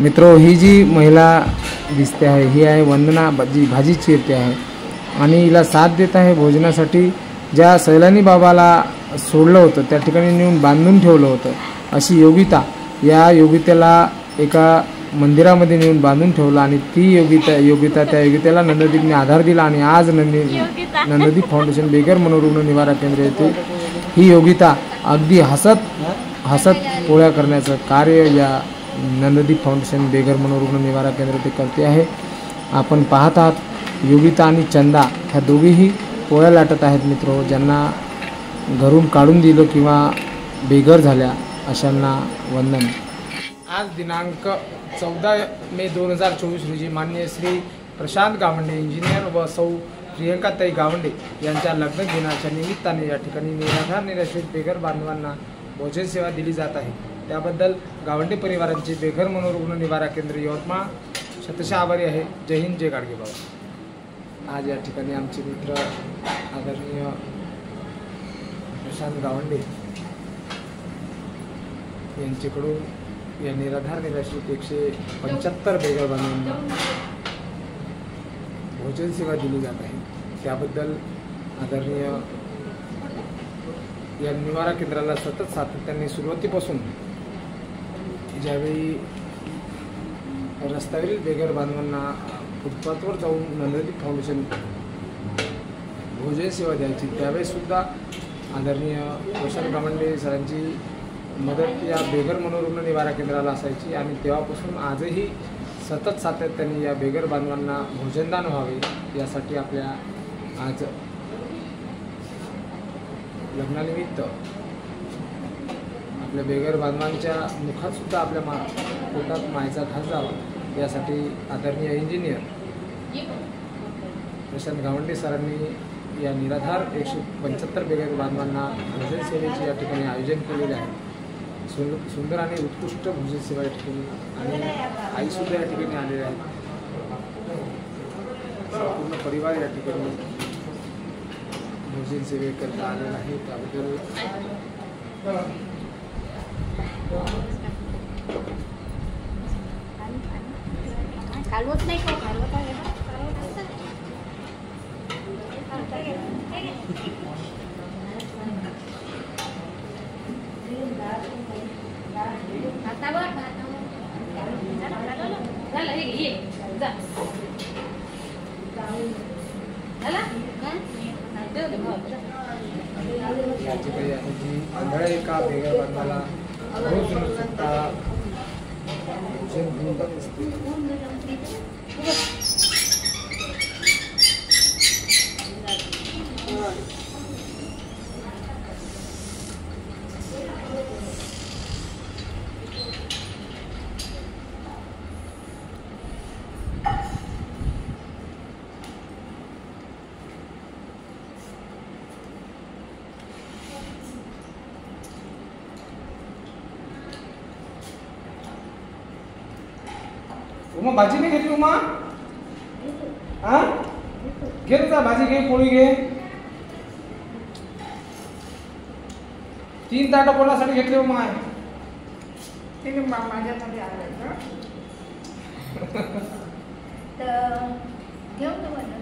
मित्रो, ही जी महिला दिसते आहे ही आहे वंदना, भाजी चिरते आहे आणि हिला साथ देत आहे भोजनासाठी. ज्या सैलानी बाबाला सोडलं होतं त्या ठिकाणी नेऊन बांधून ठेवलं होतं अशी योगिता, या योगितेला एका मंदिरामध्ये नेऊन बांधून ठेवलं आणि ती त्या योगितेला नंददीपने आधार दिला आणि आज नंददीप फाउंडेशन बेघर मनोरुग्ण निवारा केंद्र येथे ही योगिता अगदी हसत पोळ्या करण्याचं कार्य या नंददीप फाउंडेशन बेघर मनोरुग्ण निवारा केंद्र ते करते आहे. आपण पाहत आहात योगिता आणि चंदा ह्या दोघीही पोळ्या लाटत आहेत. मित्रो, ज्यांना घरून काढून दिलं किंवा बेघर झाल्या अशांना वंदन. आज दिनांक 14 मे 2024 रोजी माननीय श्री प्रशांत गावंडे इंजिनियर व सौ प्रियंकाताई गावंडे यांच्या लग्न दिनाच्या निमित्ताने या ठिकाणी निराधार निराश्रित बेघर बांधवांना भोजन सेवा दिली जात आहे. त्याबद्दल गावंडे परिवारांचे बेघर मनोरुग्ण निवारा केंद्र यवतमाळ शतशः आभारी आहे. जय हिंद, जय गाडगे बाबा. आज या ठिकाणी आमचे मित्र आदरणीय प्रशांत गावंडे यांच्याकडून या निराधार निराश्रित 175 बेघर बांधवांना भोजन सेवा दिली जात आहे. त्याबद्दल आदरणीय या निवारा केंद्राला सतत सातत्याने सुरुवातीपासून ज्यावेळी रस्त्यावरील बेघर बांधवांना फुटपाथवर जाऊन नंददीप फाउंडेशन भोजन सेवा द्यायची त्यावेळेससुद्धा आदरणीय प्रशांत गावंडे सरांची मदत या बेघर मनोरुग्ण निवारा केंद्राला असायची आणि तेव्हापासून आजही सतत सातत्याने या बेघर बांधवांना भोजनदान व्हावे यासाठी आपल्या आज लग्नानिमित्त आपल्या बेघर बांधवांच्या मुखातसुद्धा आपल्या पोटात मायेचा घास जावा यासाठी आदरणीय इंजिनियर प्रशांत गावंडे सरांनी या निराधार 175 बेघर बांधवांना भोजन सेवेचे या ठिकाणी आयोजन केलेले आहे. सुंदर आणि उत्कृष्ट भोजन सेवा या ठिकाणी आणि आईसुद्धा या ठिकाणी आलेले आहेत. पूर्ण परिवार या ठिकाणी भोजन सेवेकरता आलेला आहे. त्याबद्दल कालवत नाही का कालवत आहे याची काही आहे जी आंधळ्या एका बेघर बांधवाला रोज न चुकता भोजन घेऊन जात असते. उमा भाजी नाही घेतली उमा? हा घे जा, भाजी घे, पोळी घे. 3 ताट पोळासाठी घेतले उमा. ते माझ्यामध्ये आलं तर घेऊ तुम्हाला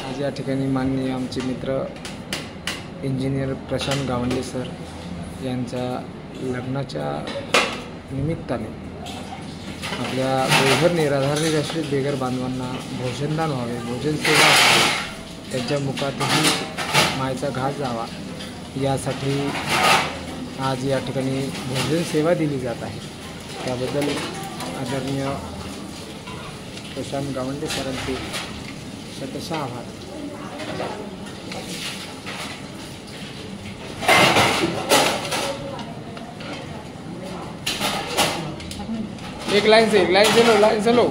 आज या ठिकाणी माननीय आमचे मित्र इंजिनियर प्रशांत गावंडे सर यांच्या लग्नाच्या निमित्ताने आपल्या बेघर निराधार निराश्रित बेघर बांधवांना भोजनदान व्हावे, भोजन सेवा व्हावी, त्यांच्या मुखातही मायेचा घास जावा यासाठी आज या ठिकाणी भोजन सेवा दिली जात आहे. त्याबद्दल आदरणीय प्रशांत गावंडे सरांचे शतशः आभार. एक लाइन से लो.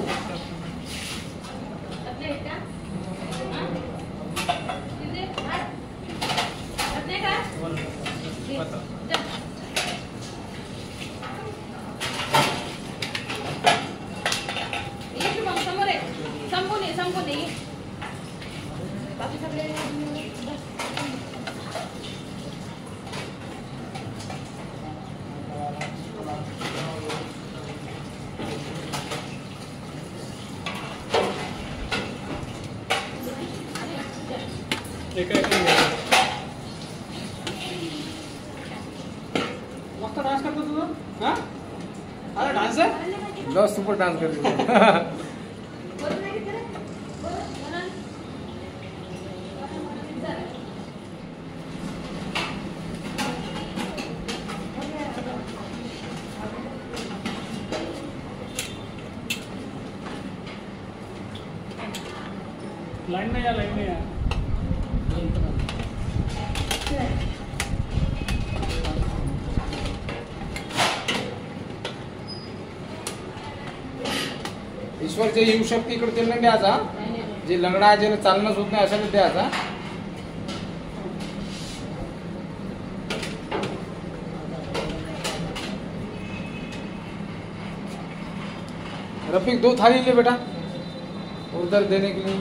मस्त डान्स करतो तुझं. हां अरे डान्सर लो सुपर डान्स करतो. लाइन में या ईश्वर जे येऊ शकते इकडे त्यांना द्यायचा, जे लंगडा आहे ज्याला चालणंच होत नाही अशाने द्यायचा. रफीक 2 थाली ले बेटा उधर देने के लिए.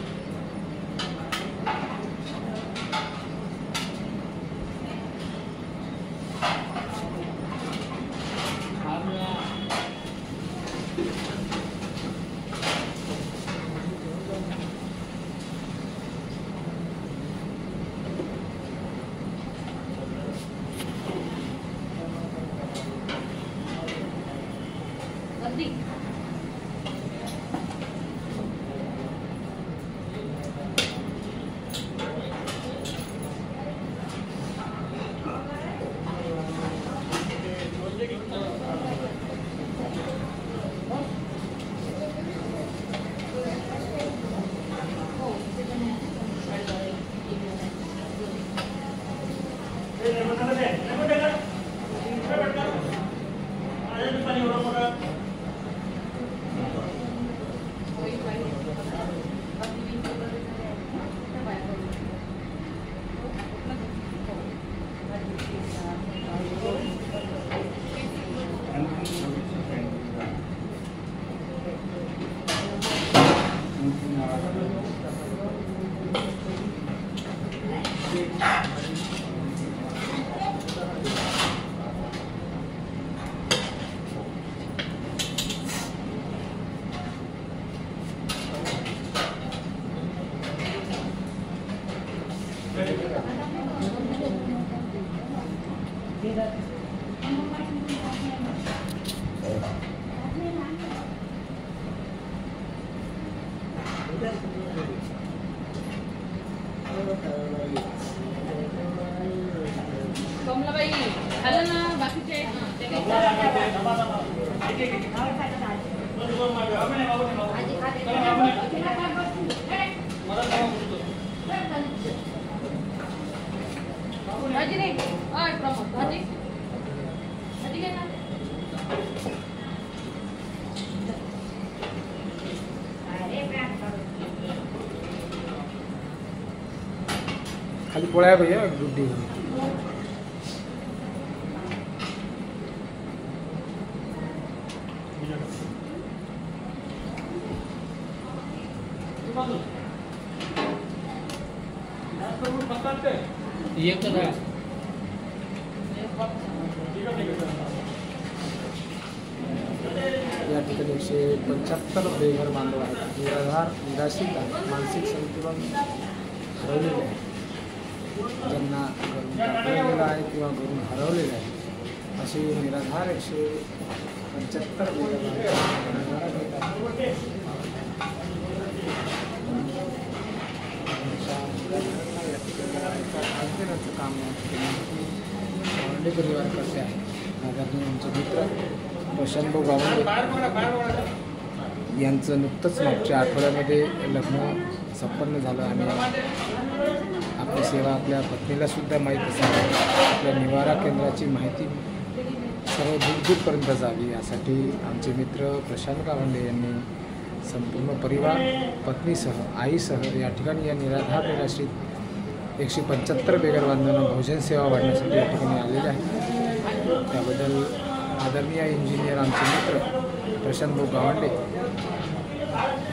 कमलाबाई आलं ना बाकीचे भाजी रे प्रमोद भाजी भाजी घे ना. खाली पोळ्या आहे भैया गुड्डी या ठिकाणी 175 बेघर बांधव आहेत. निराधार निराश्रित आहे, मानसिक संतुलन हरवलेले आहे, ज्यांना घरून टाकलेलं आहे किंवा घरून हरवलेलं आहे असे निराधार 175 बेघर देण्याचं काम गावंडे परिवार करते आहे. आदरणीय आमचे मित्र प्रशांतभाऊ गावंडे यांचं नुकतंच मागच्या आठवड्यामध्ये लग्न संपन्न झालं आणि आपली सेवा आपल्या पत्नीलासुद्धा माहीत असावी, आपल्या निवारा केंद्राची माहिती सर्व दूरपर्यंत जावी यासाठी आमचे मित्र प्रशांत गावंडे यांनी संपूर्ण परिवार पत्नीसह आईसह या ठिकाणी या निराधार निराश्रित 175 बेघर बांधवांना भोजन सेवा वाढण्यासाठी या ठिकाणी आलेले आहेत. त्याबद्दल आदरणीय इंजिनियर आमचे मित्र प्रशांतभाऊ गावंडे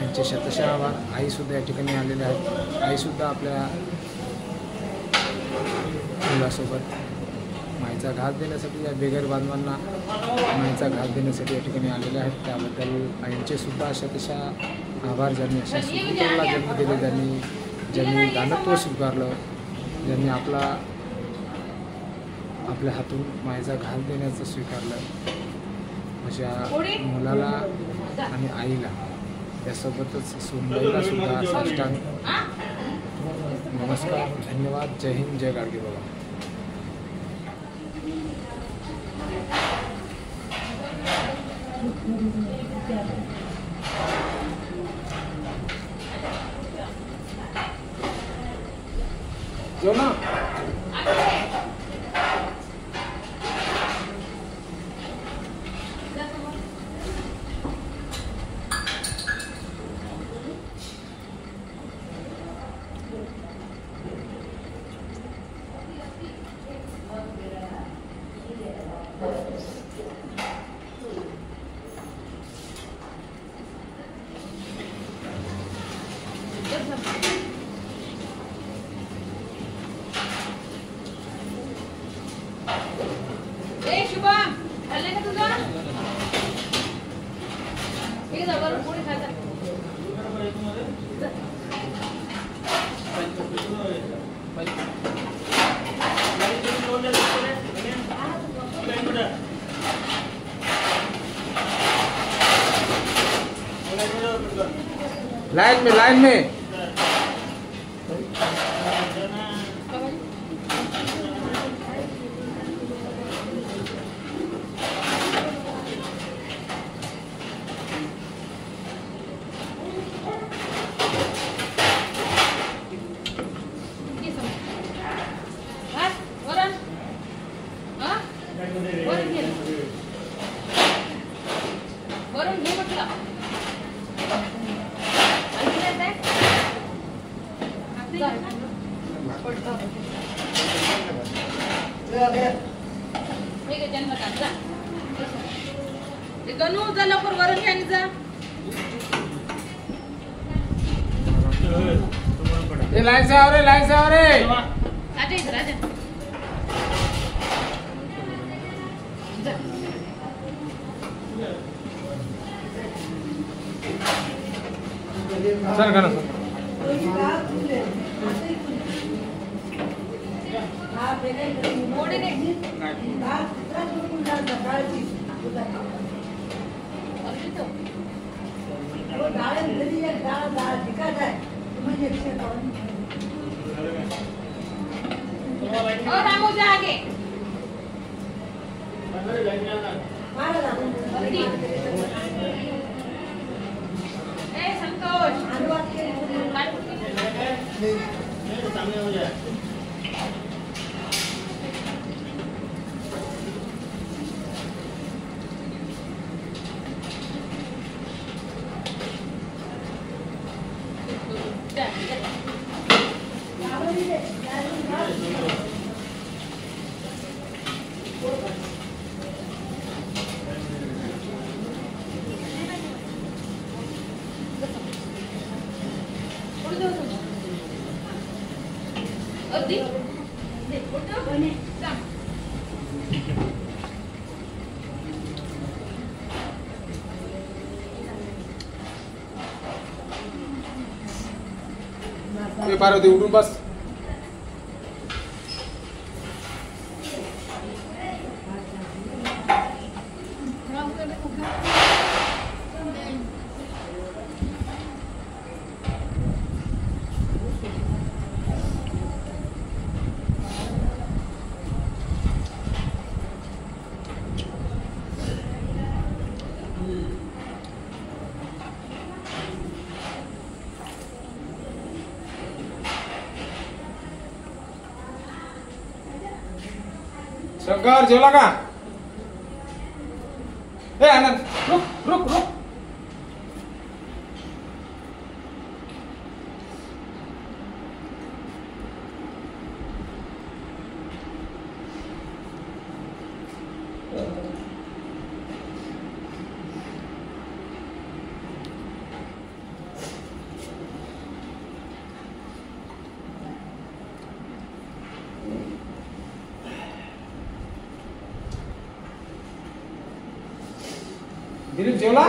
यांचे शतशः आभार. आईसुद्धा या ठिकाणी आलेले आहेत. आईसुद्धा आपल्या मुलासोबत मायेचा घास देण्यासाठी या बेघर बांधवांना मायेचा घास देण्यासाठी या ठिकाणी आलेले आहेत. त्याबद्दल आईंचे सुद्धा शतशः आभार. ज्यांनी अशा सुपुत्राला जन्म दिले, ज्यांनी दानत्व स्वीकारलं, ज्यांनी आपल्या हातून मायेचा घास देण्याचं स्वीकारलं, अशा मुलाला आणि आईला त्यासोबतच सुनबाईला सुद्धा साष्टांग नमस्कार, धन्यवाद. जय हिंद, जय गाडगे बाबा. जो ना शुभम खाल्ले का तुझं हे जवळ पुढे खायचं लाइन में वरून घे म्हटलं गणू जा लवकर वरून घ्या आणि जा. लाइन से आओ रे, लाइन से आओ रे. राजा इधर राजा चल गाना मोडे ने और रामू जा आगे ए संतोष सामने हो जाए पार्वती उठून बस. शंकर जेवला का? ए आनंद रुक रुक रुक. दिलीप जेवला?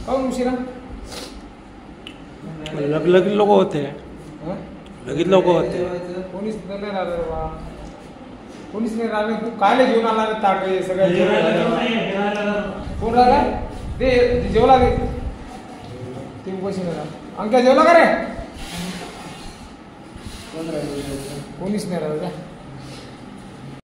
काहून उशिरा? लगीन लोक होते. लगीन लोक होते. कोणीच नाही राहिलं बाबा. कोणीच नाही राहिलं. तू कायले जेवण आला रे ताट रे सगळं कोण राहिला? दे जेवला दे. ते उपाशी नाही राहिला. अंक्या जेवला का रे? कोणीच नाही राहिलं.